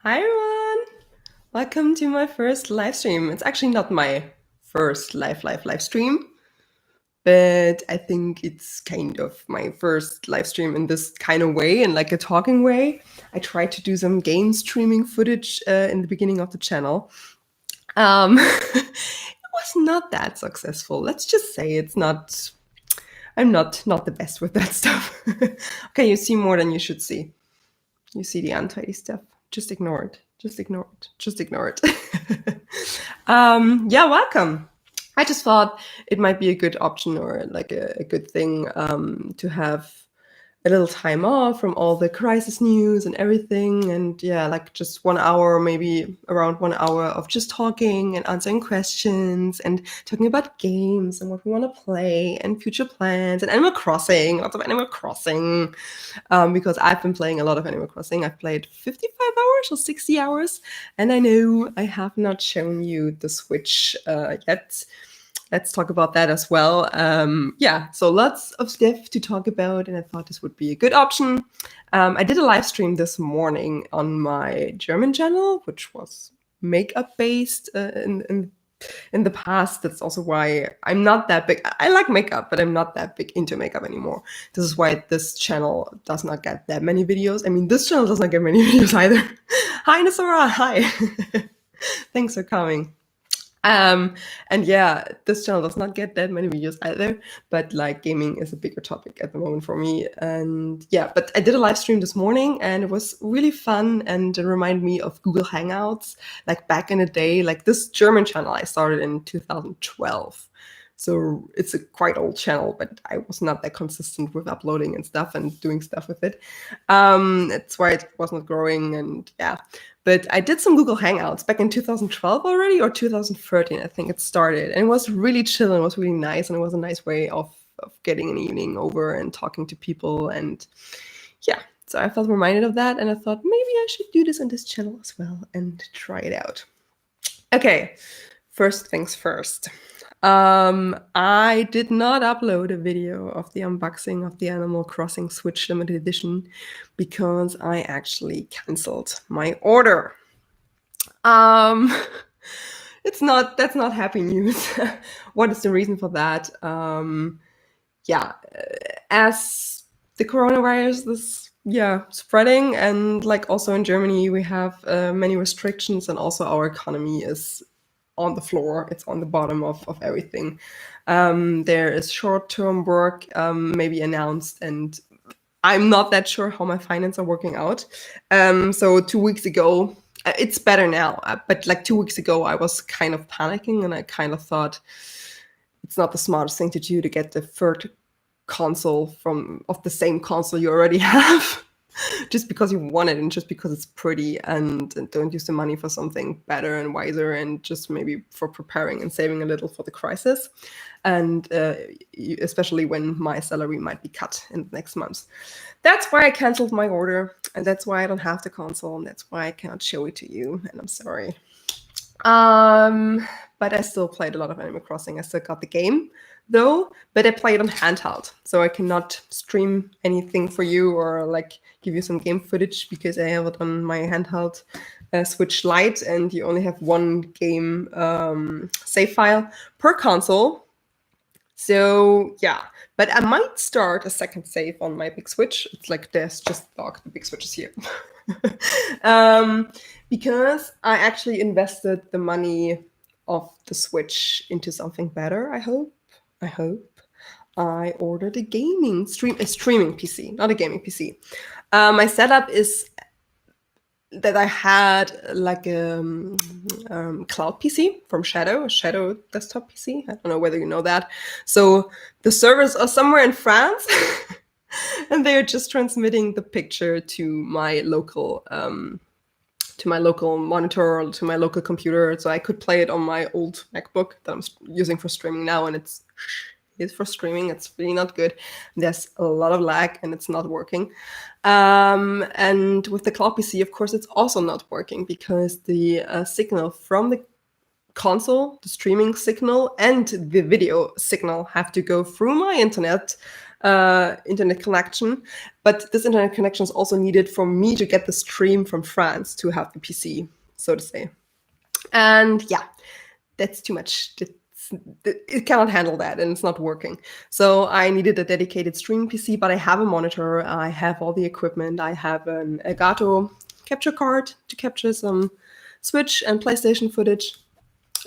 Hi everyone! Welcome to my first live stream. It's actually not my first live stream, but I think it's kind of my first live stream in this kind of way, in like a talking way. I tried to do some game streaming footage in the beginning of the channel. It was not that successful. Let's just say it's not. I'm not the best with that stuff. Okay, you see more than you should see. You see the untidy stuff. Just ignore it. Just ignore it. Just ignore it. Yeah, welcome. I just thought it might be a good option or like a good thing to have a little time off from all the crisis news and everything. And yeah, like just 1 hour, maybe around 1 hour of just talking and answering questions and talking about games and what we want to play and future plans and Animal Crossing, lots of Animal Crossing. Because I've been playing a lot of Animal Crossing. I've played 55 hours or 60 hours. And I know I have not shown you the Switch yet. Let's talk about that as well. Yeah, so lots of stuff to talk about, and I thought this would be a good option. I did a live stream this morning on my German channel, which was makeup based in the past. That's also why I'm not that big. I like makeup, but I'm not that big into makeup anymore. This is why this channel does not get that many videos. I mean, this channel does not get many videos either. Hi, Nasara. Hi. Thanks for coming. And yeah, this channel does not get that many videos either, but like gaming is a bigger topic at the moment for me. And yeah, but I did a live stream this morning and it was really fun and it reminded me of Google Hangouts, like back in the day, like this German channel I started in 2012. So it's a quite old channel, but I was not that consistent with uploading and stuff and doing stuff with it. That's why it was not growing and yeah. But I did some Google Hangouts back in 2012 already, or 2013, I think it started. And it was really chill and it was really nice. And it was a nice way of getting an evening over and talking to people. And yeah, so I felt reminded of that. And I thought maybe I should do this on this channel as well and try it out. Okay, first things first. I did not upload a video of the unboxing of the Animal Crossing Switch Limited Edition because I actually canceled my order. That's not happy news. What is the reason for that? Yeah, as the coronavirus is spreading, and like also in Germany we have many restrictions, and also our economy is on the floor. It's on the bottom of everything. There is short-term work maybe announced, and I'm not that sure how my finances are working out. So 2 weeks ago, it's better now, but like 2 weeks ago, I was kind of panicking and I kind of thought it's not the smartest thing to do to get the third console of the same console you already have. Just because you want it and just because it's pretty, and don't use the money for something better and wiser and just maybe for preparing and saving a little for the crisis. And especially when my salary might be cut in the next month. That's why I canceled my order, and that's why I don't have the console, and that's why I cannot show it to you, and I'm sorry. But I still played a lot of Animal Crossing. I still got the game, though, but I play it on handheld, so I cannot stream anything for you or like give you some game footage because I have it on my handheld Switch Lite, and you only have one game save file per console. So yeah, but I might start a second save on my big Switch. It's like this, just lock the big Switch is here. Because I actually invested the money of the Switch into something better, I hope. I ordered a streaming PC, not a gaming PC. My setup is that I had like a cloud PC from Shadow, a Shadow desktop PC. I don't know whether you know that. So the servers are somewhere in France, and they are just transmitting the picture to my local monitor or to my local computer, so I could play it on my old MacBook that I'm using for streaming now, and it's for streaming. It's really not good. There's a lot of lag and it's not working. And with the cloud PC, of course, it's also not working because the signal from the console, the streaming signal, and the video signal have to go through my internet internet connection. But this internet connection is also needed for me to get the stream from France to have the PC, so to say. And yeah, that's too much. It cannot handle that, and it's not working. So I needed a dedicated streaming PC, but I have a monitor, I have all the equipment, I have an Elgato capture card to capture some Switch and PlayStation footage.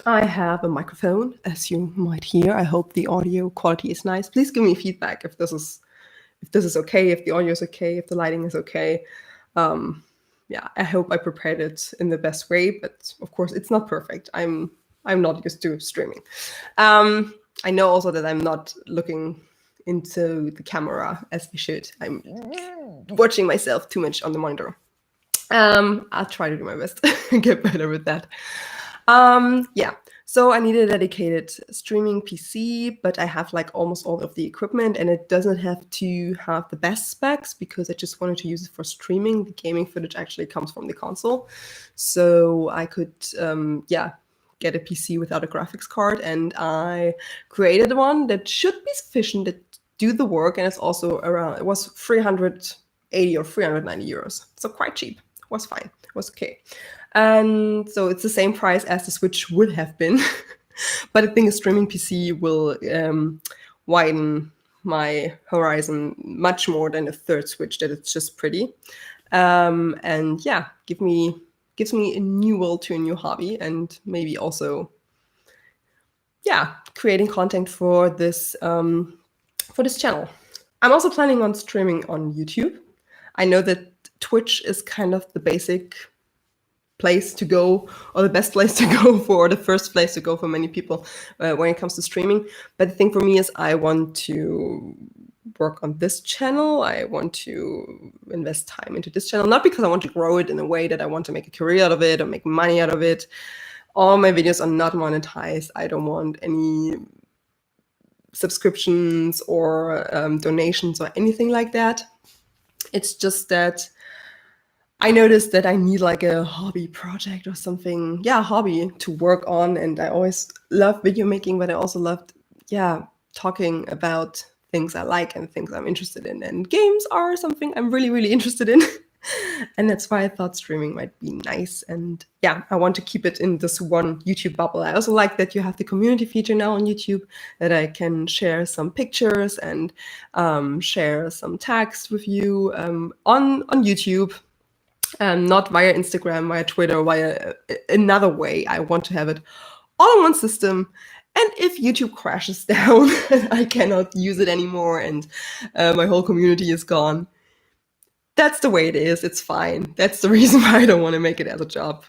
I have a microphone, as you might hear. I hope the audio quality is nice. Please give me feedback if this is okay, if the audio is okay, if the lighting is okay. Yeah, I hope I prepared it in the best way, but of course it's not perfect. I'm not used to streaming. I know also that I'm not looking into the camera as I should. I'm watching myself too much on the monitor. I'll try to do my best, get better with that. Yeah, so I need a dedicated streaming PC, but I have like almost all of the equipment, and it doesn't have to have the best specs because I just wanted to use it for streaming. The gaming footage actually comes from the console. So I could, yeah, get a PC without a graphics card, and I created one that should be sufficient to do the work, and it's also around, it was 380 or 390 euros, so quite cheap. It was fine, it was okay. And so it's the same price as the Switch would have been. But I think a streaming PC will widen my horizon much more than a third Switch that it's just pretty. And yeah, gives me a new world to a new hobby, and maybe also, yeah, creating content for this channel. I'm also planning on streaming on YouTube. I know that Twitch is kind of the basic place to go, or the best place to go for, or the first place to go for many people when it comes to streaming. But the thing for me is I want to work on this channel. I want to invest time into this channel, not because I want to grow it in a way that I want to make a career out of it or make money out of it. All my videos are not monetized. I don't want any subscriptions or donations or anything like that. It's just that I noticed that I need like a hobby project or something, hobby to work on. And I always loved video making, but I also loved, talking about things I like and things I'm interested in. And games are something I'm really, really interested in. And that's why I thought streaming might be nice. And yeah, I want to keep it in this one YouTube bubble. I also like that you have the community feature now on YouTube, that I can share some pictures and share some text with you on YouTube. Not via Instagram, via Twitter, via another way. I want to have it all in one system. And if YouTube crashes down and I cannot use it anymore and my whole community is gone, that's the way it is. It's fine. That's the reason why I don't want to make it as a job.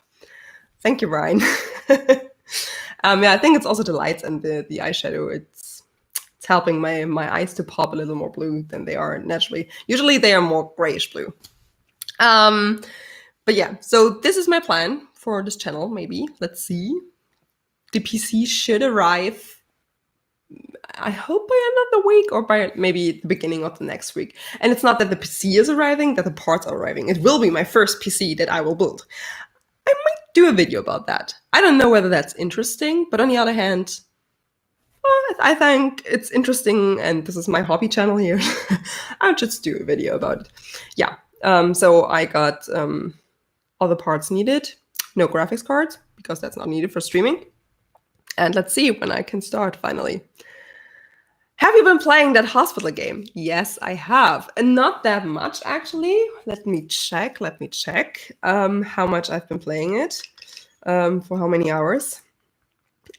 Thank you, Ryan. I think it's also the lights and the eyeshadow. It's helping my eyes to pop a little more blue than they are naturally. Usually they are more grayish blue. But yeah, so this is my plan for this channel, maybe. Let's see. The PC should arrive, I hope by end of the week or by maybe the beginning of the next week. And it's not that the PC is arriving, that the parts are arriving. It will be my first PC that I will build. I might do a video about that. I don't know whether that's interesting, but on the other hand, I think it's interesting, and this is my hobby channel here. I'll just do a video about it. Yeah. So I got all the parts needed. No graphics cards, because that's not needed for streaming. And let's see when I can start finally. Have you been playing that hospital game? Yes, I have. And not that much, actually. Let me check how much I've been playing it, for how many hours.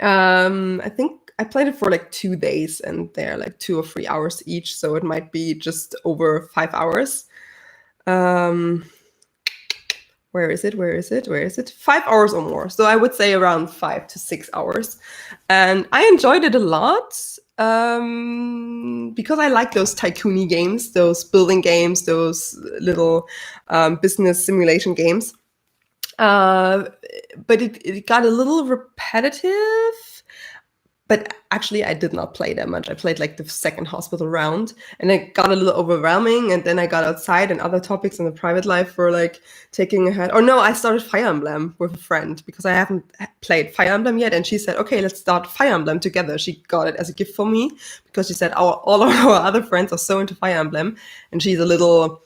I think I played it for like 2 days, and they're like 2 or 3 hours each, so it might be just over 5 hours. Where is it? 5 hours or more. So I would say around 5 to 6 hours. And I enjoyed it a lot because I like those tycoon-y games, those building games, those little business simulation games. But it got a little repetitive. But actually, I did not play that much. I played like the second hospital round, and it got a little overwhelming. And then I got outside, and other topics in the private life were like taking ahead. Or no, I started Fire Emblem with a friend because I haven't played Fire Emblem yet. And she said, "Okay, let's start Fire Emblem together." She got it as a gift for me because she said all of our other friends are so into Fire Emblem, and she's a little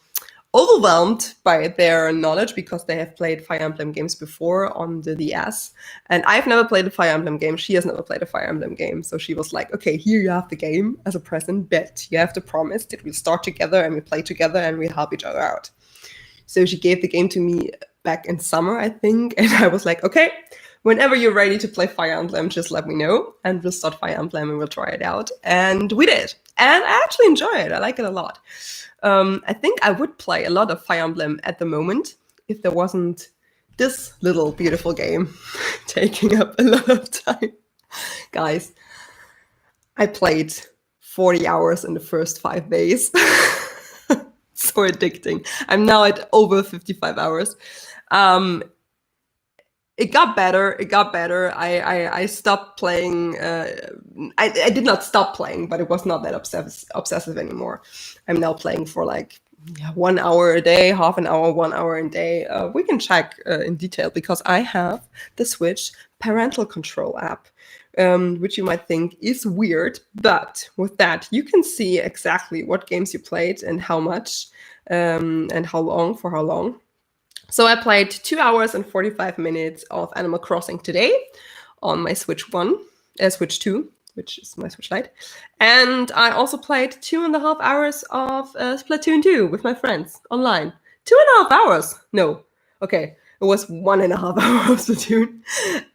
overwhelmed by their knowledge because they have played Fire Emblem games before on the DS. And I've never played a Fire Emblem game. She has never played a Fire Emblem game. So she was like, okay, here you have the game as a present, but you have to promise that we'll start together and we play together and we help each other out. So she gave the game to me back in summer, I think. And I was like, okay, whenever you're ready to play Fire Emblem, just let me know and we'll start Fire Emblem and we'll try it out. And we did. And I actually enjoy it. I like it a lot. I think I would play a lot of Fire Emblem at the moment if there wasn't this little beautiful game taking up a lot of time. Guys, I played 40 hours in the first 5 days. So addicting. I'm now at over 55 hours. It got better. I stopped playing. I did not stop playing, but it was not that obsessive anymore. I'm now playing for like 1 hour a day, half an hour, 1 hour a day. We can check in detail because I have the Switch parental control app, which you might think is weird. But with that, you can see exactly what games you played and how much and how long, for how long. So I played 2 hours and 45 minutes of Animal Crossing today on my Switch 2, which is my Switch Lite. And I also played 2.5 hours of Splatoon 2 with my friends online. 2.5 hours? No. Okay. It was 1.5 hours of Splatoon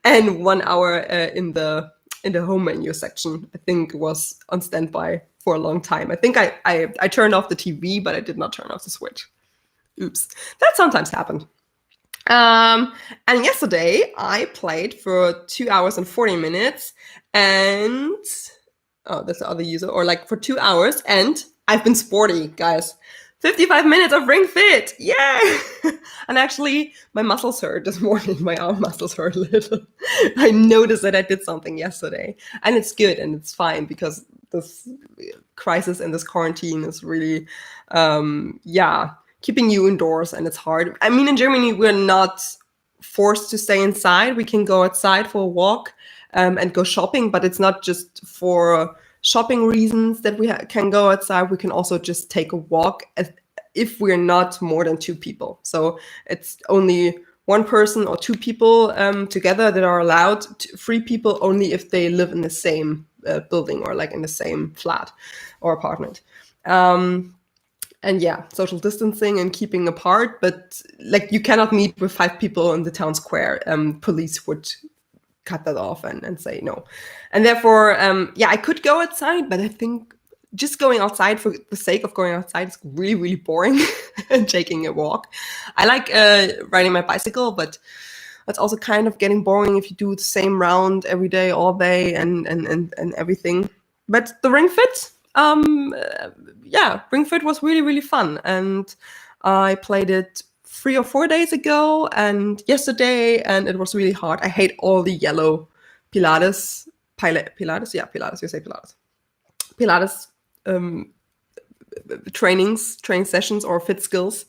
and 1 hour in the home menu section. I think it was on standby for a long time. I think I turned off the TV, but I did not turn off the Switch. Oops. That sometimes happened. And yesterday I played for 2 hours and 40 minutes and that's the other user, or like for 2 hours, and I've been sporty, guys. 55 minutes of Ring Fit. Yay! And actually my muscles hurt this morning. My arm muscles hurt a little. I noticed that I did something yesterday, and it's good and it's fine because this crisis and this quarantine is really keeping you indoors, and it's hard. I mean, in Germany, we're not forced to stay inside. We can go outside for a walk and go shopping, but it's not just for shopping reasons that we can go outside. We can also just take a walk if we're not more than 2 people. So it's only 1 person or 2 people together that are allowed. 3 people only if they live in the same building or like in the same flat or apartment. And social distancing and keeping apart, but like you cannot meet with 5 people in the town square. Police would cut that off and say no. And therefore, I could go outside, but I think just going outside for the sake of going outside is really, really boring and taking a walk. I like riding my bicycle, but that's also kind of getting boring if you do the same round every day, all day and everything. But the Ring Fit, Ring Fit was really, really fun. And I played it 3 or 4 days ago and yesterday, and it was really hard. I hate all the yellow Pilates, you say Pilates. Pilates training sessions or fit skills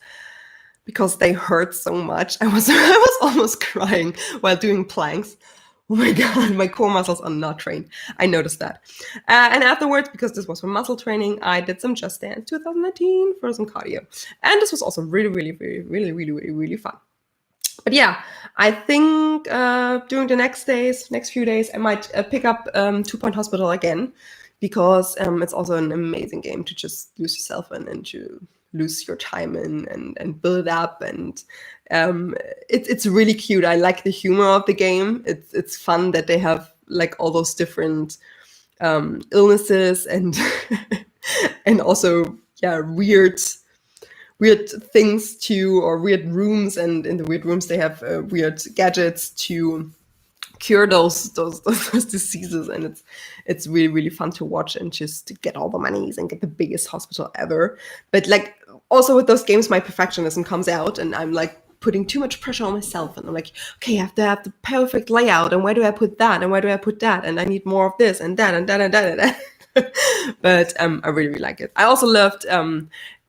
because they hurt so much. I was almost crying while doing planks. Oh my God, my core muscles are not trained. I noticed that. And afterwards, because this was for muscle training, I did some Just Dance 2019 for some cardio. And this was also really, really, really, really, really, really, really fun. But I think during the next few days, I might pick up 2 Point Hospital again, because it's also an amazing game to just lose yourself in and to lose your time in and build it up. And it's really cute. I like the humor of the game. It's fun that they have like all those different illnesses and and also weird things too, or weird rooms, and in the weird rooms they have weird gadgets to cure those diseases, and it's really, really fun to watch and just to get all the monies and get the biggest hospital ever. But like also with those games, my perfectionism comes out, and I'm like putting too much pressure on myself, and I'm like, okay, I have to have the perfect layout, and where do I put that, and where do I put that, and I need more of this and that and that and that and that. But I really, really like it. I also loved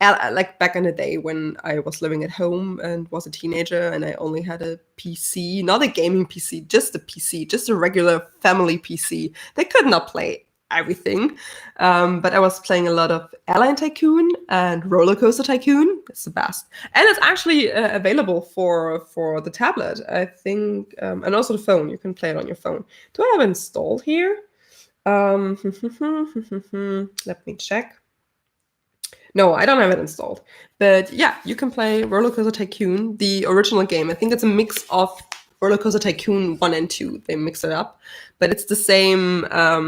like back in the day when I was living at home and was a teenager, and I only had a PC, not a gaming PC, just a PC, just a regular family PC. They could not play everything, but I was playing a lot of Airline Tycoon and Roller Coaster Tycoon. It's the best, and it's actually available for the tablet, I think, and also the phone. You can play it on your phone. Do I have it installed here? Let me check. No, I don't have it installed. But yeah, you can play Roller Coaster Tycoon, the original game. I think it's a mix of Roller Coaster Tycoon 1 and 2. They mix it up. But it's the same, how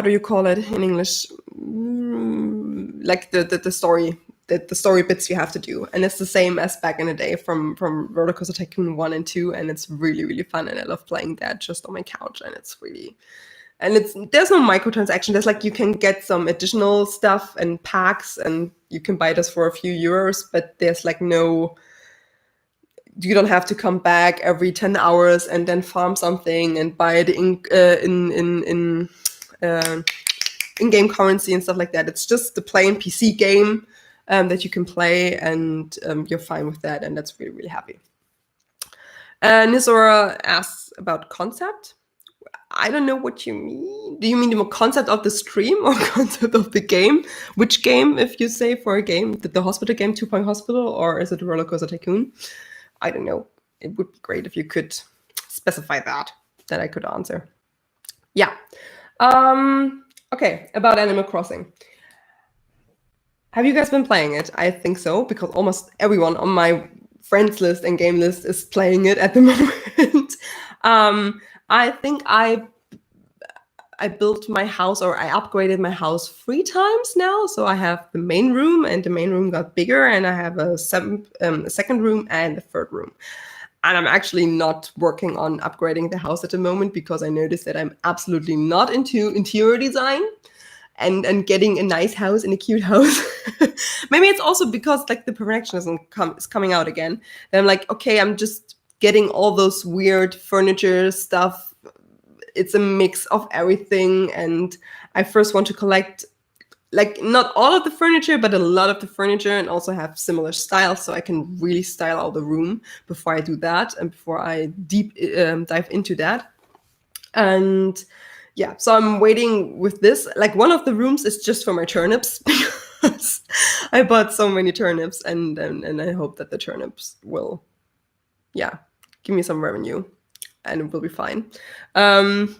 do you call it in English? Like the story. The story bits you have to do, and it's the same as back in the day from Roller Coaster Tycoon 1 and 2, and it's really, really fun, and I love playing that just on my couch, and it's really, and there's no microtransaction. There's like, you can get some additional stuff and packs, and you can buy this for a few euros, but there's like no, you don't have to come back every 10 hours and then farm something and buy it in-game currency and stuff like that. It's just the plain PC game that you can play, and you're fine with that, and that's really, really happy. Nisora asks about concept. I don't know what you mean. Do you mean the concept of the stream or concept of the game? Which game, if you say for a game, the hospital game, 2 Point Hospital, or is it Roller Coaster Tycoon? I don't know. It would be great if you could specify that I could answer. Yeah. Okay, about Animal Crossing. Have you guys been playing it? I think so, because almost everyone on my friends list and game list is playing it at the moment. I think I built my house, or I upgraded my house 3 times now. So I have the main room, and the main room got bigger, and I have a second room and a third room. And I'm actually not working on upgrading the house at the moment, because I noticed that I'm absolutely not into interior design and getting a nice house and a cute house. Maybe it's also because like the perfectionism is coming out again. And I'm like, okay, I'm just getting all those weird furniture stuff. It's a mix of everything, and I first want to collect, like, not all of the furniture, but a lot of the furniture, and also have similar styles, so I can really style out the room before I do that, and before I dive into that. And yeah, so I'm waiting with this. Like, one of the rooms is just for my turnips, because I bought so many turnips, and I hope that the turnips will, give me some revenue, and it will be fine. And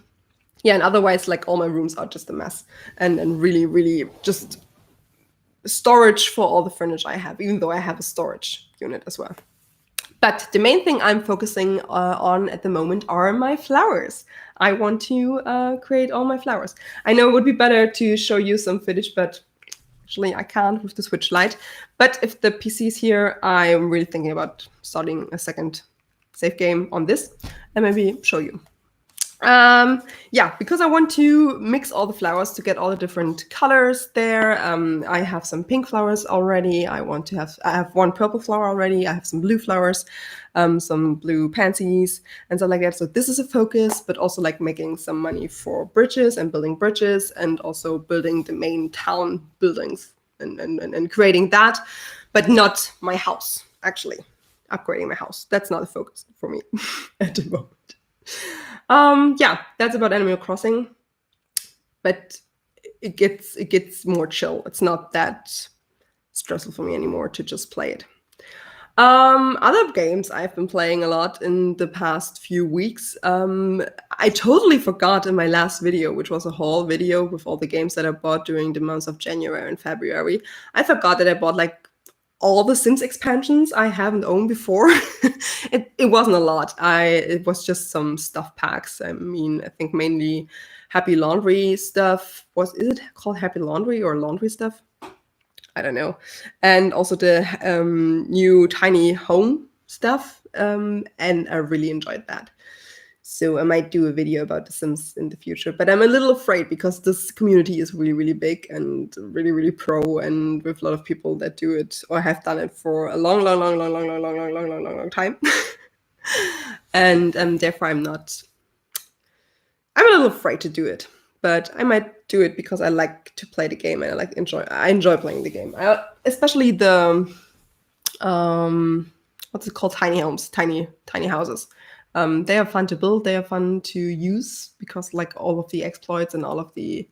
otherwise, like, all my rooms are just a mess, and really, really just storage for all the furniture I have, even though I have a storage unit as well. But the main thing I'm focusing on at the moment are my flowers. I want to create all my flowers. I know it would be better to show you some footage, but actually I can't with the Switch Lite. But if the PC is here, I'm really thinking about starting a second save game on this and maybe show you. Because I want to mix all the flowers to get all the different colors there. I have some pink flowers already. I have one purple flower already. I have some blue flowers, some blue pansies and stuff like that. So this is a focus, but also like making some money for bridges and building bridges, and also building the main town buildings and creating that, but not my house, actually. Upgrading my house. That's not a focus for me at the moment. That's about Animal Crossing, but it gets more chill. It's not that stressful for me anymore to just play it. Other games I've been playing a lot in the past few weeks. I totally forgot in my last video, which was a haul video with all the games that I bought during the months of January and February. I forgot that I bought like all the Sims expansions I haven't owned before. It wasn't a lot. It was just some stuff packs. I mean, I think mainly Happy Laundry stuff. Is it called Happy Laundry or Laundry stuff? I don't know. And also the new Tiny Home stuff. And I really enjoyed that. So I might do a video about The Sims in the future, but I'm a little afraid because this community is really, really big and really, really pro, and with a lot of people that do it or have done it for a long, long, long, long, long, long, long, long, long, long, long, long time. And therefore I'm a little afraid to do it, but I might do it because I like to play the game and I enjoy playing the game. Especially the what's it called? Tiny homes, tiny houses. They are fun to build. They are fun to use because like all of the exploits and all of the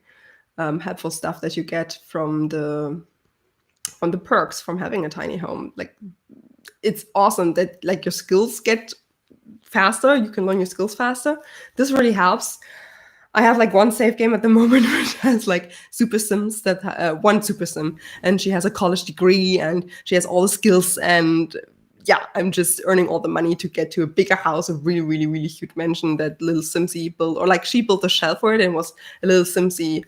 helpful stuff that you get from the perks from having a tiny home. Like it's awesome that like your skills get faster. You can learn your skills faster. This really helps. I have like one save game at the moment which has like super sims that one super sim, and she has a college degree and she has all the skills, and yeah, I'm just earning all the money to get to a bigger house, a really, really, really huge mansion that little Simsy built, or like she built a shell for it, and it was a little Simsy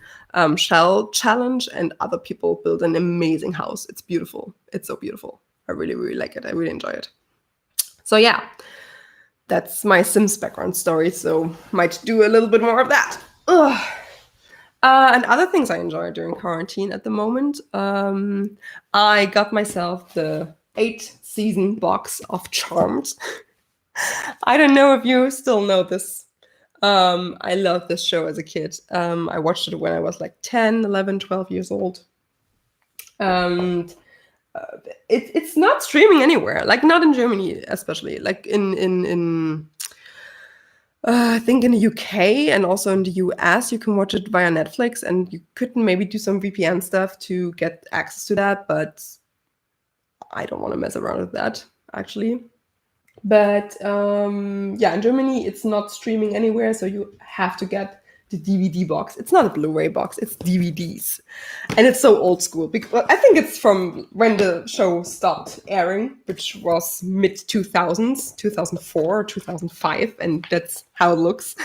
shell challenge, and other people built an amazing house. It's beautiful. It's so beautiful. I really, really like it. I really enjoy it. So yeah, that's my Sims background story. So might do a little bit more of that. Ugh. And other things I enjoy during quarantine at the moment. I got myself the 8-season box of Charmed. I don't know if you still know this. I loved this show as a kid. I watched it when I was like 10, 11, 12 years old. And it's not streaming anywhere, like not in Germany, especially like in I think in the UK and also in the US, you can watch it via Netflix, and you could maybe do some VPN stuff to get access to that, but I don't want to mess around with that, actually. But yeah, in Germany, it's not streaming anywhere, so you have to get the DVD box. It's not a Blu-ray box, it's DVDs. And it's so old school. Because I think it's from when the show stopped airing, which was mid-2000s, 2004, 2005, and that's how it looks.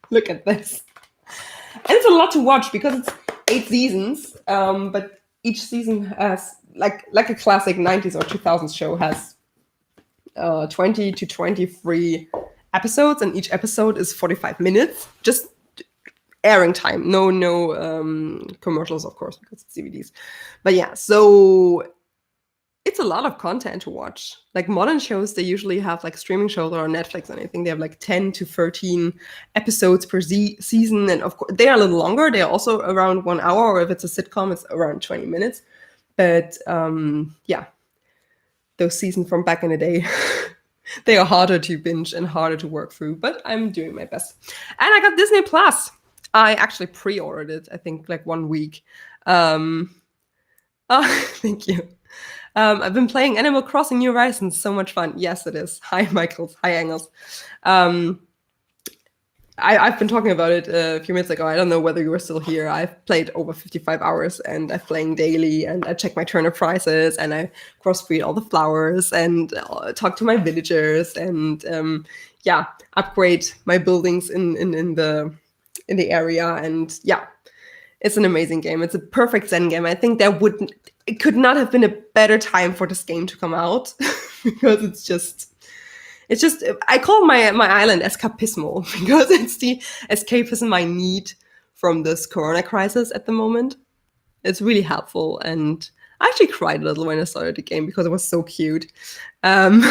Look at this. And it's a lot to watch because it's 8 seasons, but each season has, like a classic 90s or 2000s show, has 20 to 23 episodes, and each episode is 45 minutes. Just airing time, no commercials, of course, because it's DVDs. But yeah, so it's a lot of content to watch. Like modern shows, they usually have like streaming shows or on Netflix and anything. They have like 10 to 13 episodes per season, and of course they are a little longer. They're also around 1 hour, or if it's a sitcom, it's around 20 minutes. But yeah, those seasons from back in the day. They are harder to binge and harder to work through, but I'm doing my best. And I got Disney Plus. I actually pre-ordered it, I think, like 1 week. Oh, thank you. I've been playing Animal Crossing New Horizons. So much fun. Yes, it is. Hi, Michael. Hi, Engels. I've been talking about it a few minutes ago. I don't know whether you were still here. I've played over 55 hours, and I'm playing daily, and I check my turnip prices, and I crossbreed all the flowers, and talk to my villagers, and yeah, upgrade my buildings in the area. And yeah, it's an amazing game. It's a perfect Zen game. I think it could not have been a better time for this game to come out because it's just I call my island escapismo because it's the escapism I need from this corona crisis at the moment. It's really helpful, and I actually cried a little when I started the game because it was so cute. Yeah,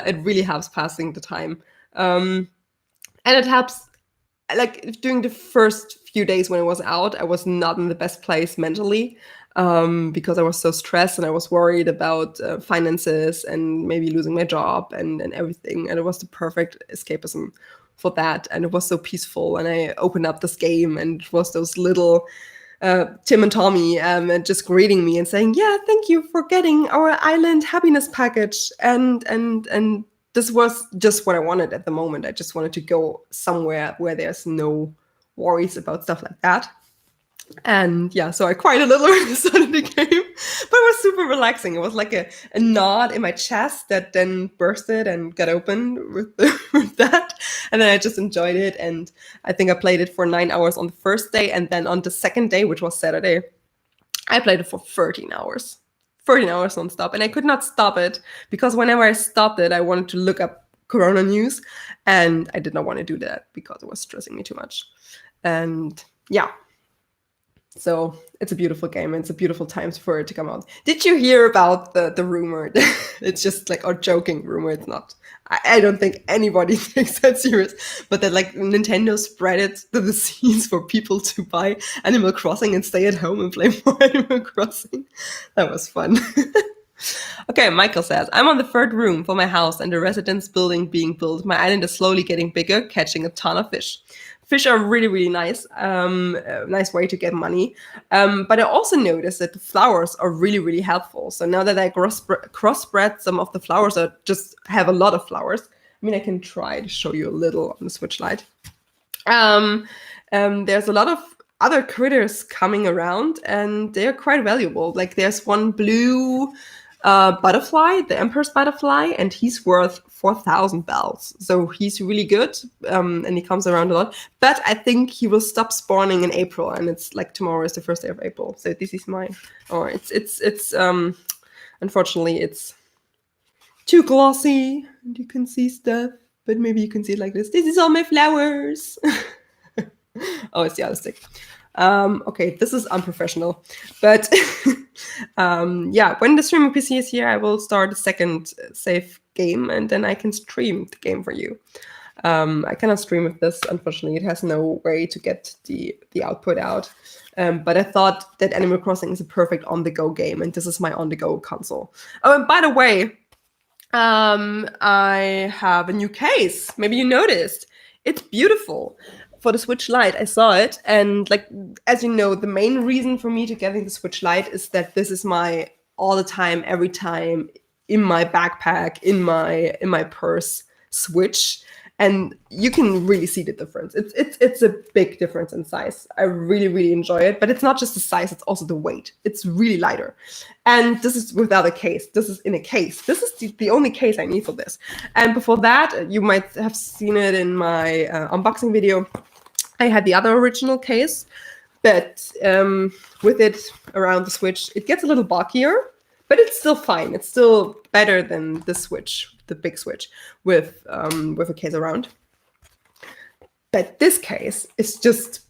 it really helps passing the time. And it helps, like during the first few days when it was out, I was not in the best place mentally because I was so stressed and I was worried about finances and maybe losing my job and everything. And it was the perfect escapism for that. And it was so peaceful. And I opened up this game, and it was those little Tim and Tommy just greeting me and saying, "Yeah, thank you for getting our island happiness package." And this was just what I wanted at the moment. I just wanted to go somewhere where there's no worries about stuff like that. And yeah, so I cried a little when I started the game, but it was super relaxing. It was like a knot in my chest that then bursted and got open with that. And then I just enjoyed it. And I think I played it for 9 hours on the first day. And then on the second day, which was Saturday, I played it for 13 hours. 13 hours nonstop. And I could not stop it because whenever I stopped it, I wanted to look up Corona news, and I did not want to do that because it was stressing me too much. And yeah, so it's a beautiful game. And it's a beautiful time for it to come out. Did you hear about the rumor? It's just like a joking rumor. It's not. I don't think anybody takes that serious. But that like Nintendo spread it to the seas for people to buy Animal Crossing and stay at home and play more Animal Crossing. That was fun. Okay, Michael says, I'm on the third room for my house and the residence building being built. My island is slowly getting bigger, catching a ton of fish. Fish are really, really nice. Nice way to get money. But I also noticed that the flowers are really, really helpful. So now that I crossbred some of the flowers, I just have a lot of flowers. I mean, I can try to show you a little on the Switch Lite. There's a lot of other critters coming around, and they're quite valuable. Like there's one blue butterfly, the Emperor's butterfly, and he's worth 4,000 bells. So he's really good, and he comes around a lot. But I think he will stop spawning in April, and it's like tomorrow is the first day of April. So this is mine. Or it's unfortunately it's too glossy, and you can see stuff. But maybe you can see it like this. This is all my flowers. Oh, it's the other stick. Okay, this is unprofessional. But yeah, when the streaming PC is here, I will start a second save game, and then I can stream the game for you. I cannot stream with this, unfortunately. It has no way to get the output out. But I thought that Animal Crossing is a perfect on-the-go game, and this is my on-the-go console. Oh, and by the way, I have a new case. Maybe you noticed. It's beautiful. For the Switch Lite, I saw it, and like as you know, the main reason for me to getting the Switch Lite is that this is my all the time, every time in my backpack, in my purse Switch, and you can really see the difference. It's a big difference in size. I really, really enjoy it, but it's not just the size; it's also the weight. It's really lighter, and this is without a case. This is in a case. This is the only case I need for this. And before that, you might have seen it in my unboxing video. I had the other original case, but with it around the Switch, it gets a little bulkier, but it's still fine. It's still better than the Switch, the big Switch, with a case around. But this case is just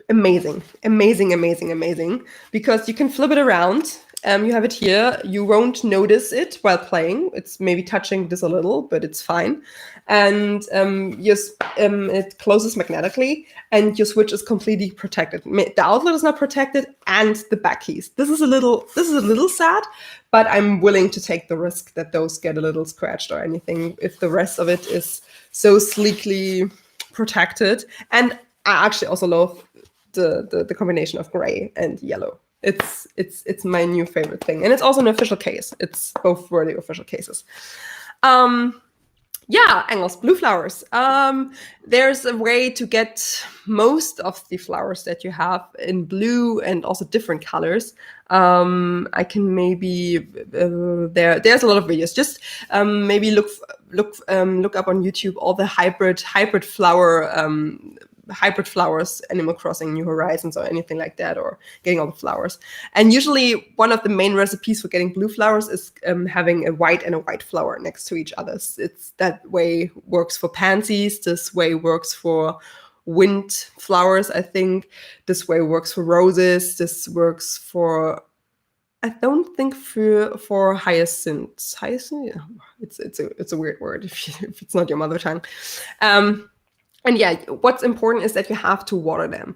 amazing, amazing, amazing, amazing, because you can flip it around. You have it here. You won't notice it while playing. It's maybe touching this a little, but it's fine. And it closes magnetically, and your Switch is completely protected. The outlet is not protected, and the back keys. This is a little sad, but I'm willing to take the risk that those get a little scratched or anything if the rest of it is so sleekly protected. And I actually also love the combination of gray and yellow. It's my new favorite thing, and it's also an official case. It's both were the official cases. Yeah, Engels, blue flowers. There's a way to get most of the flowers that you have in blue and also different colors. I can maybe there's a lot of videos. Just maybe look up on YouTube all the hybrid flowers, Animal Crossing, New Horizons, or anything like that, or getting all the flowers. And usually one of the main recipes for getting blue flowers is having a white and a white flower next to each other. It's that way works for pansies. This way works for wind flowers, I think. This way works for roses. This works for, I don't think for hyacinths. Hyacinth? Yeah. It's a weird word if it's not your mother tongue. And yeah, what's important is that you have to water them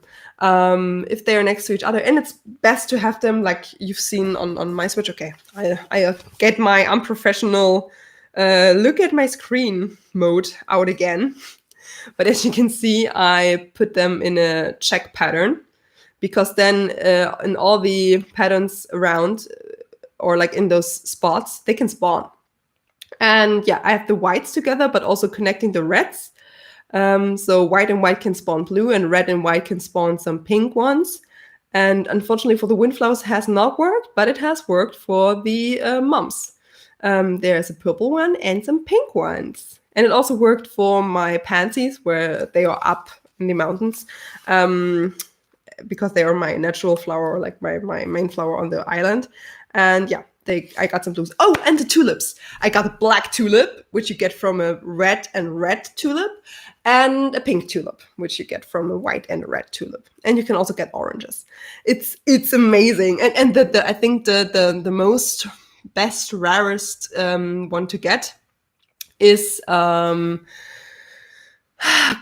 if they are next to each other. And it's best to have them like you've seen on my Switch. Okay, I get my unprofessional look at my screen mode out again. But as you can see, I put them in a check pattern, because then in all the patterns around, or like in those spots, they can spawn. And yeah, I have the whites together, but also connecting the reds. So white and white can spawn blue, and red and white can spawn some pink ones. And unfortunately for the windflowers, has not worked, but it has worked for the mums. There's a purple one and some pink ones. And it also worked for my pansies, where they are up in the mountains, because they are my natural flower, like my main flower on the island. And yeah, I got some blues. Oh, and the tulips. I got a black tulip, which you get from a red and red tulip, and a pink tulip, which you get from a white and a red tulip. And you can also get oranges. It's amazing. And I think the most best, rarest one to get is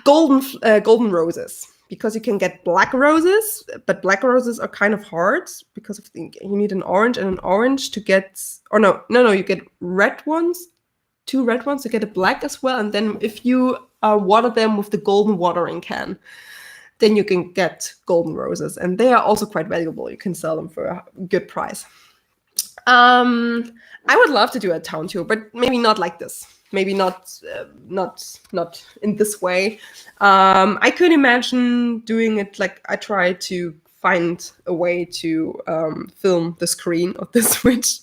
golden roses, because you can get black roses, but black roses are kind of hard because you need an orange to get, or no, you get red ones, 2 red ones to get a black as well. And then if you water them with the golden watering can, then you can get golden roses, and they are also quite valuable. You can sell them for a good price. I would love to do a town tour, but maybe not like this. Maybe not in this way. I could imagine doing it like I try to find a way to film the screen of the Switch,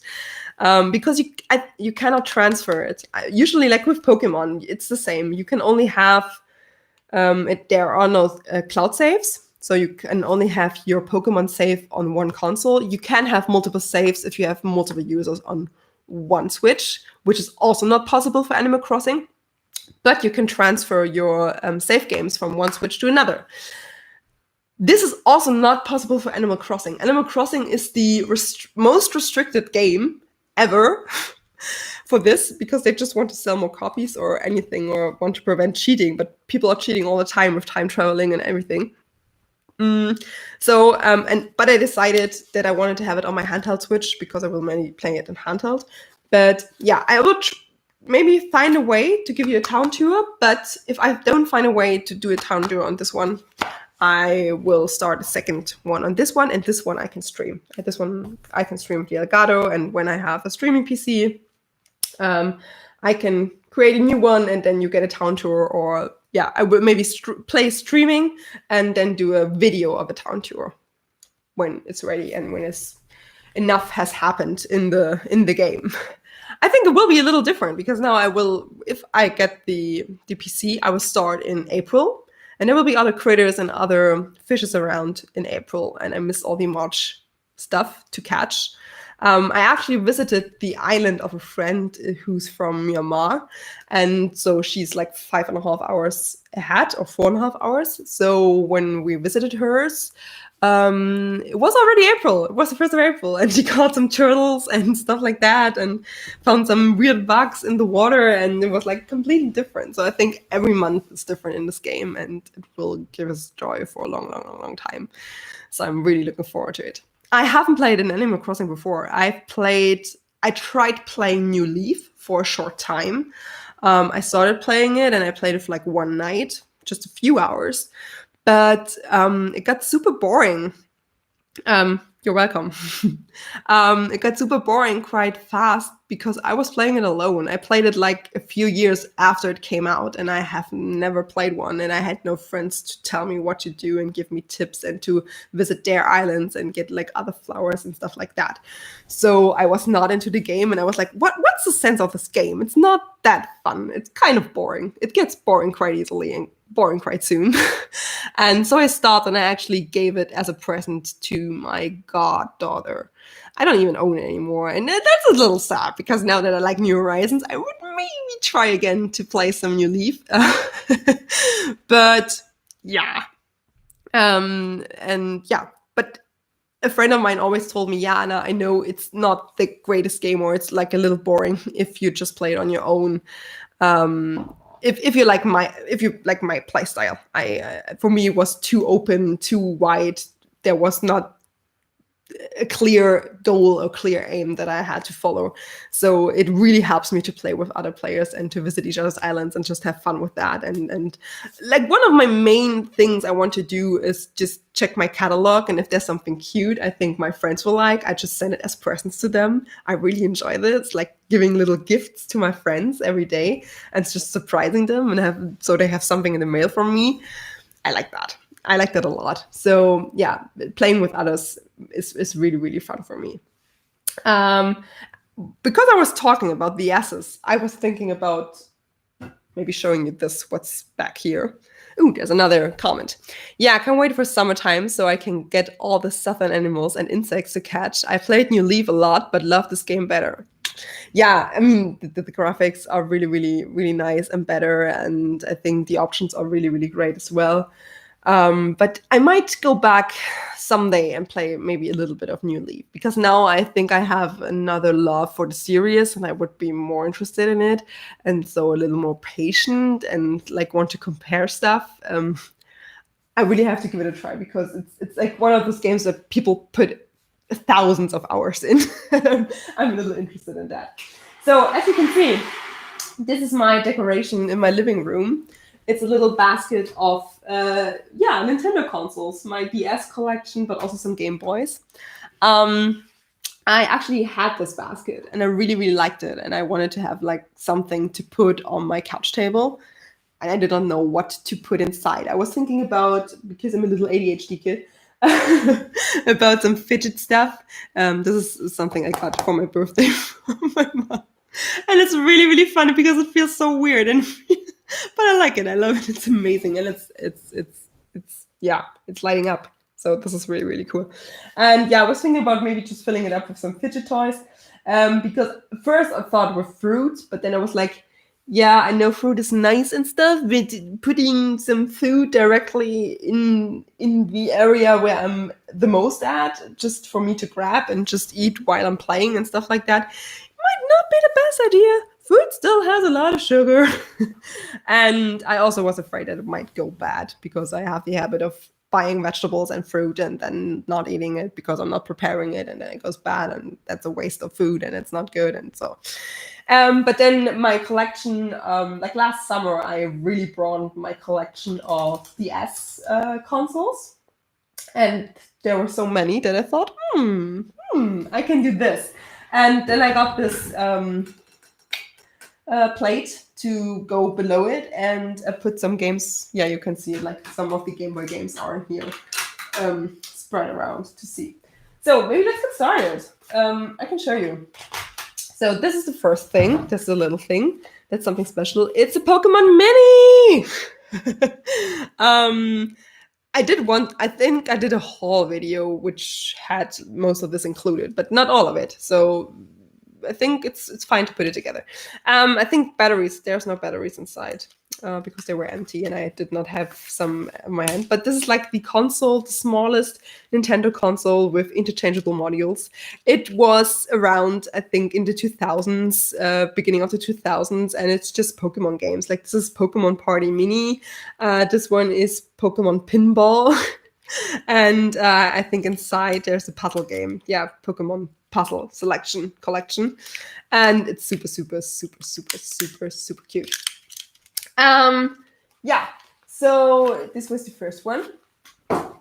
because you cannot transfer it. Usually, like with Pokemon, it's the same. You can only have there are no cloud saves. So you can only have your Pokemon save on one console. You can have multiple saves if you have multiple users on one Switch, which is also not possible for Animal Crossing. But you can transfer your save games from one Switch to another. This is also not possible for Animal Crossing. Animal Crossing is the most restricted game ever for this, because they just want to sell more copies or anything, or want to prevent cheating. But people are cheating all the time with time traveling and everything. But I decided that I wanted to have it on my handheld Switch, because I will mainly play it in handheld. But yeah, I would maybe find a way to give you a town tour. But if I don't find a way to do a town tour on this one, I will start a second one on this one, and this one I can stream. At this one I can stream with the Elgato, and when I have a streaming PC, I can create a new one, and then you get a town tour. Or yeah, I will maybe play streaming and then do a video of a town tour when it's ready and when enough has happened in the game. I think it will be a little different, because now if I get the PC, I will start in April, and there will be other critters and other fishes around in April, and I miss all the March stuff to catch. I actually visited the island of a friend who's from Myanmar, and so she's like 5.5 hours ahead, or 4.5 hours. So when we visited hers, it was already April. It was the 1st of April, and she caught some turtles and stuff like that, and found some weird bugs in the water, and it was like completely different. So I think every month is different in this game, and it will give us joy for a long time. So I'm really looking forward to it. I haven't played an Animal Crossing before. I tried playing New Leaf for a short time. I started playing it, and I played it for like one night, just a few hours. But it got super boring. You're welcome. It got super boring quite fast, because I was playing it alone. I played it like a few years after it came out, and I have never played one, and I had no friends to tell me what to do and give me tips, and to visit their islands and get like other flowers and stuff like that. So I was not into the game, and I was like, what's the sense of this game? It's not that fun. It's kind of boring. It gets boring quite easily and boring quite soon. And so I stopped, and I actually gave it as a present to my goddaughter. I don't even own it anymore, and that's a little sad, because now that I like New Horizons, I would maybe try again to play some New Leaf. But yeah. But a friend of mine always told me, yeah, Anna, I know it's not the greatest game, or it's like a little boring if you just play it on your own. If you like my play style, for me it was too open, too wide. There was not a clear goal or clear aim that I had to follow. So it really helps me to play with other players and to visit each other's islands and just have fun with that. And like, one of my main things I want to do is just check my catalog, and if there's something cute I think my friends will like, I just send it as presents to them. I really enjoy this, like giving little gifts to my friends every day, and it's just surprising them, and so they have something in the mail from me. I like that a lot. So yeah, playing with others is really, really fun for me. Because I was talking about the S's, I was thinking about maybe showing you what's back here. Ooh, there's another comment. Yeah, I can't wait for summertime so I can get all the southern animals and insects to catch. I played New Leaf a lot, but love this game better. Yeah, I mean, the graphics are really, really, really nice and better. And I think the options are really, really great as well. But I might go back someday and play maybe a little bit of New Leaf because now I think I have another love for the series and I would be more interested in it, and so a little more patient and like want to compare stuff. I really have to give it a try because it's like one of those games that people put thousands of hours in. I'm a little interested in that. So as you can see, this is my decoration in my living room. It's a little basket of Nintendo consoles, my DS collection, but also some Game Boys. I actually had this basket and I really, really liked it. And I wanted to have like something to put on my couch table. And I did not know what to put inside. I was thinking about, because I'm a little ADHD kid, about some fidget stuff. This is something I got for my birthday from my mom. And it's really, really funny because it feels so weird. And but I like it. I love it. It's amazing. And it's lighting up. So this is really, really cool. And yeah, I was thinking about maybe just filling it up with some fidget toys. Because first I thought were fruit, but then I was like, yeah, I know fruit is nice and stuff, but putting some food directly in the area where I'm the most at, just for me to grab and just eat while I'm playing and stuff like that, might not be the best idea. Fruit still has a lot of sugar. And I also was afraid that it might go bad because I have the habit of buying vegetables and fruit and then not eating it because I'm not preparing it, and then it goes bad and that's a waste of food and it's not good. And so but then my collection, like last summer, I really broadened my collection of DS consoles. And there were so many that I thought, I can do this. And then I got this plate to go below it and put some games. Yeah, you can see like some of the Game Boy games are here spread around to see. So maybe let's get started. I can show you. So this is the first thing. This is a little thing. That's something special. It's a Pokemon Mini! I think I did a haul video which had most of this included, but not all of it. So I think it's fine to put it together. I think batteries, there's no batteries inside because they were empty and I did not have some in my hand. But this is like the console, the smallest Nintendo console with interchangeable modules. It was around, I think, in the 2000s, beginning of the 2000s, and it's just Pokemon games. Like this is Pokemon Party Mini. This one is Pokemon Pinball. And I think inside there's a puzzle game. Yeah, Pokemon Puzzle Selection Collection. And it's super, super, super, super, super, super cute. Yeah, so this was the first one.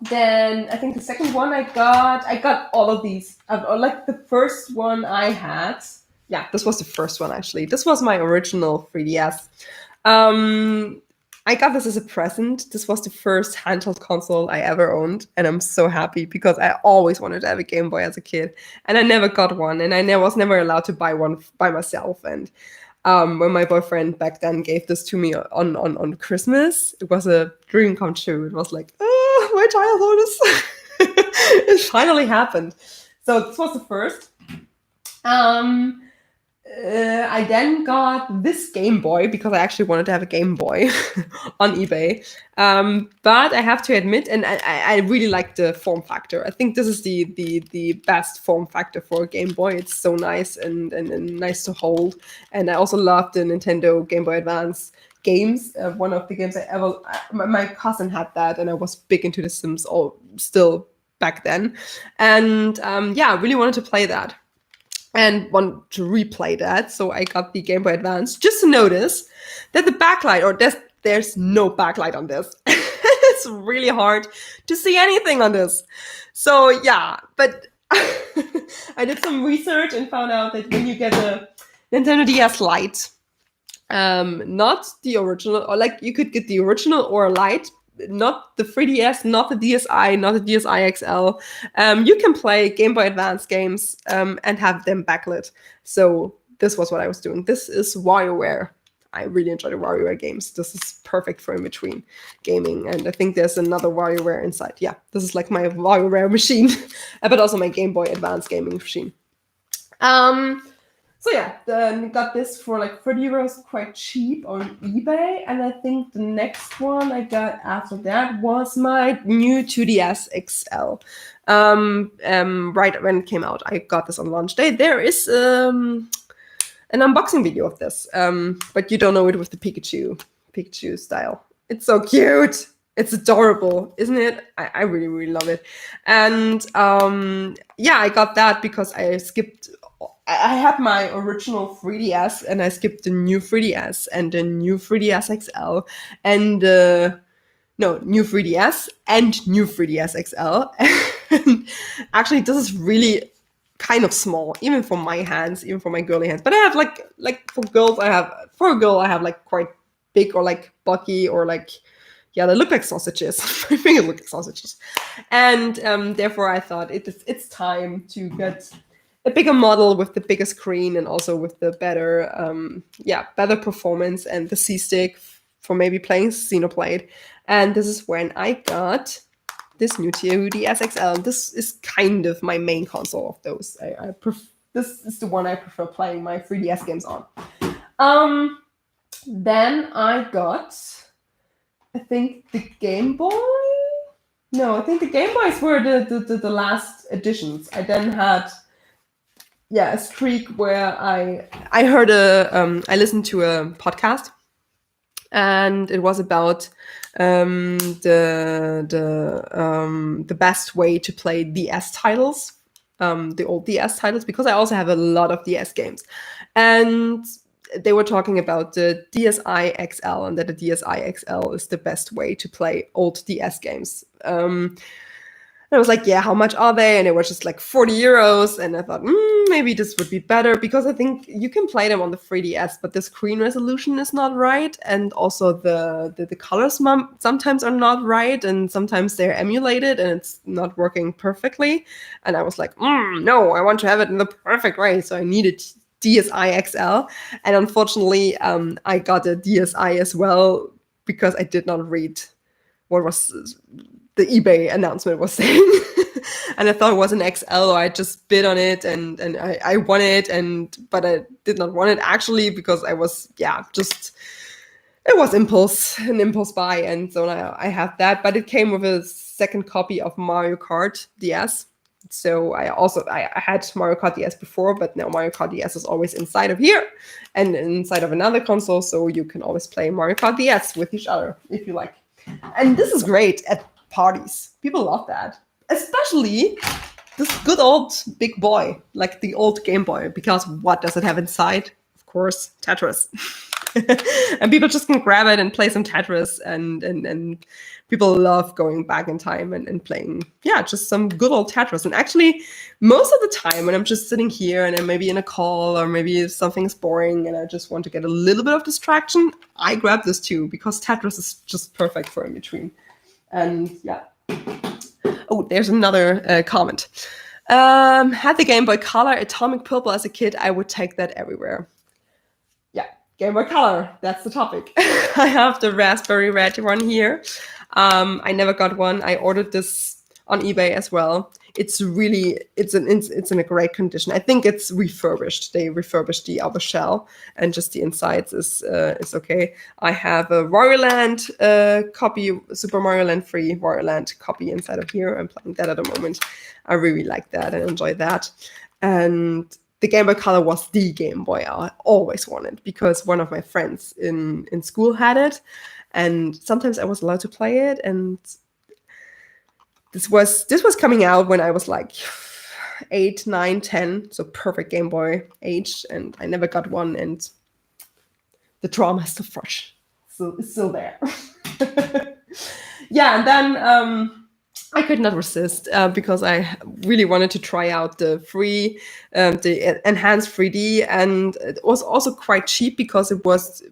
Then I think the second one I got all of these. Like the first one I had. Yeah, this was the first one actually. This was my original 3DS. I got this as a present. This was the first handheld console I ever owned, and I'm so happy because I always wanted to have a Game Boy as a kid, and I never got one, and I was never allowed to buy one by myself. And when my boyfriend back then gave this to me on Christmas, it was a dream come true. It was like, oh, my childhood is it finally happened. So this was the first. I then got this Game Boy because I actually wanted to have a Game Boy on eBay. But I have to admit, and I really like the form factor. I think this is the best form factor for a Game Boy. It's so nice and nice to hold. And I also love the Nintendo Game Boy Advance games. One of the games my cousin had that, and I was big into The Sims still back then. And I really wanted to play that and want to replay that. So I got the Game Boy Advance just to notice that the backlight, or there's no backlight on this. It's really hard to see anything on this. So yeah, but I did some research and found out that when you get a Nintendo DS Lite, not the original, or like you could get the original or a Lite, not the 3DS, not the DSi, not the DSi XL. You can play Game Boy Advance games and have them backlit. So this was what I was doing. This is WarioWare. I really enjoy the WarioWare games. This is perfect for in between gaming. And I think there's another WarioWare inside. Yeah, this is like my WarioWare machine, but also my Game Boy Advance gaming machine. So yeah, then got this for like 30 euros, quite cheap on eBay. And I think the next one I got after that was my new 2DS XL. Right when it came out, I got this on launch day. There is an unboxing video of this, but you don't know it with the Pikachu style. It's so cute. It's adorable, isn't it? I really, really love it. And yeah, I got that because I had my original 3DS and I skipped the new 3DS and the new 3DS XL and new 3DS and new 3DS XL. Actually, this is really kind of small, even for my hands, even for my girly hands. But I have like for a girl I have like quite big or like bulky or like, yeah, they look like sausages. My fingers look like sausages. And therefore I thought it's time to get a bigger model with the bigger screen and also with the better performance and the C-stick for maybe playing Xenoblade. And this is when I got this new 2DS XL. This is kind of my main console of those. This is the one I prefer playing my 3DS games on. Then I got, I think, the Game Boy. No, I think the Game Boys were the last editions. I then had a streak where I heard I listened to a podcast, and it was about the best way to play DS titles, the old DS titles, because I also have a lot of DS games, and they were talking about the DSi XL and that the DSi XL is the best way to play old DS games. And I was like, yeah, how much are they? And it was just like 40 euros. And I thought, maybe this would be better because I think you can play them on the 3DS, but the screen resolution is not right. And also the colors sometimes are not right. And sometimes they're emulated and it's not working perfectly. And I was like, no, I want to have it in the perfect way. So I needed DSi XL. And unfortunately, I got a DSi as well because I did not read what was the eBay announcement was saying. And I thought it was an XL, or I just bid on it and I won it, but I did not want it actually because I was, it was an impulse buy. And so now I have that, but it came with a second copy of Mario Kart DS. So I had Mario Kart DS before, but now Mario Kart DS is always inside of here and inside of another console. So you can always play Mario Kart DS with each other if you like. And this is great at parties. People love that. Especially this good old big boy, like the old Game Boy, because what does it have inside? Of course, Tetris. And people just can grab it and play some Tetris, and people love going back in time and playing, just some good old Tetris. And actually, most of the time when I'm just sitting here and I'm maybe in a call or maybe if something's boring and I just want to get a little bit of distraction, I grab this too because Tetris is just perfect for in between. And oh, there's another comment. Had the Game Boy Color Atomic Purple as a kid, I would take that everywhere. Game Boy Color, that's the topic. I have the Raspberry Red one here. I never got one. I ordered this on eBay as well. It's in a great condition. I think it's refurbished. They refurbished the outer shell and just the insides is okay. I have a Wario Land copy, Super Mario Land 3 Wario Land copy inside of here. I'm playing that at the moment. I really like that and enjoy that. And the Game Boy Color was the Game Boy I always wanted because one of my friends in school had it, and sometimes I was allowed to play it. And this was coming out when I was like 8, 9, 10, so perfect Game Boy age, and I never got one, and the trauma is still fresh, so it's still there. And then I could not resist because I really wanted to try out the enhanced 3D, and it was also quite cheap because it was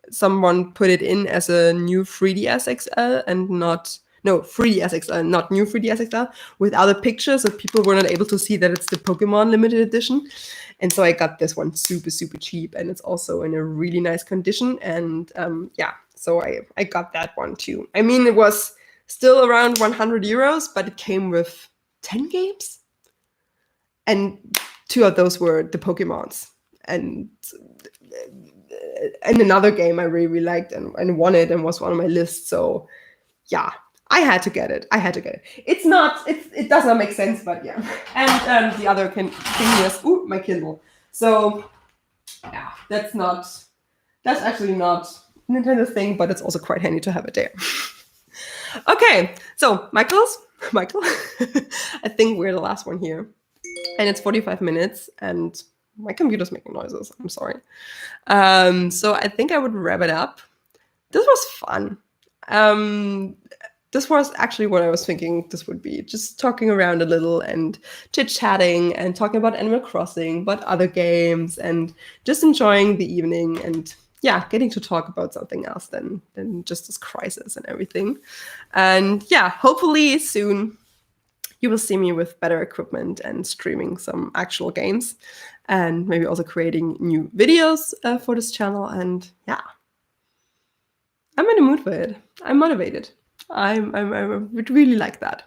someone put it in as a new 3DS XL and not no, 3D SXL, not new 3D SXL, with other pictures, so people were not able to see that it's the Pokemon limited edition. And so I got this one super, super cheap, and it's also in a really nice condition. And yeah, so I got that one too. I mean, it was still around 100 euros, but it came with 10 games. And 2 of those were the Pokemons. And another game I really liked and wanted and was on my list. So yeah, I had to get it. It does not make sense, but yeah. And the other thing is, my Kindle. So yeah, that's actually not Nintendo's thing, but it's also quite handy to have it there. Okay, so Michael, I think we're the last one here. And it's 45 minutes, and my computer's making noises. I'm sorry. So I think I would wrap it up. This was fun. This was actually what I was thinking this would be. Just talking around a little and chit-chatting and talking about Animal Crossing, about other games, and just enjoying the evening and yeah, getting to talk about something else than just this crisis and everything. And yeah, hopefully soon you will see me with better equipment and streaming some actual games and maybe also creating new videos for this channel. And yeah, I'm in the mood for it. I'm motivated. I would really like that.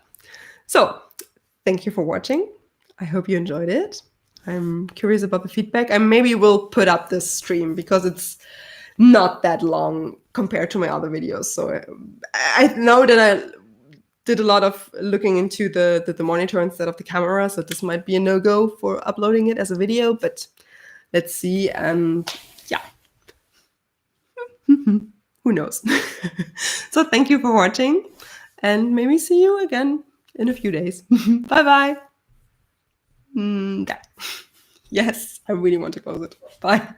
So thank you for watching. I hope you enjoyed it. I'm curious about the feedback. I maybe will put up this stream because it's not that long compared to my other videos. So I know that I did a lot of looking into the monitor instead of the camera, so this might be a no-go for uploading it as a video, but let's see. And yeah, who knows? So thank you for watching, and maybe see you again in a few days. Bye bye. Yeah. Yes, I really want to close it. Bye.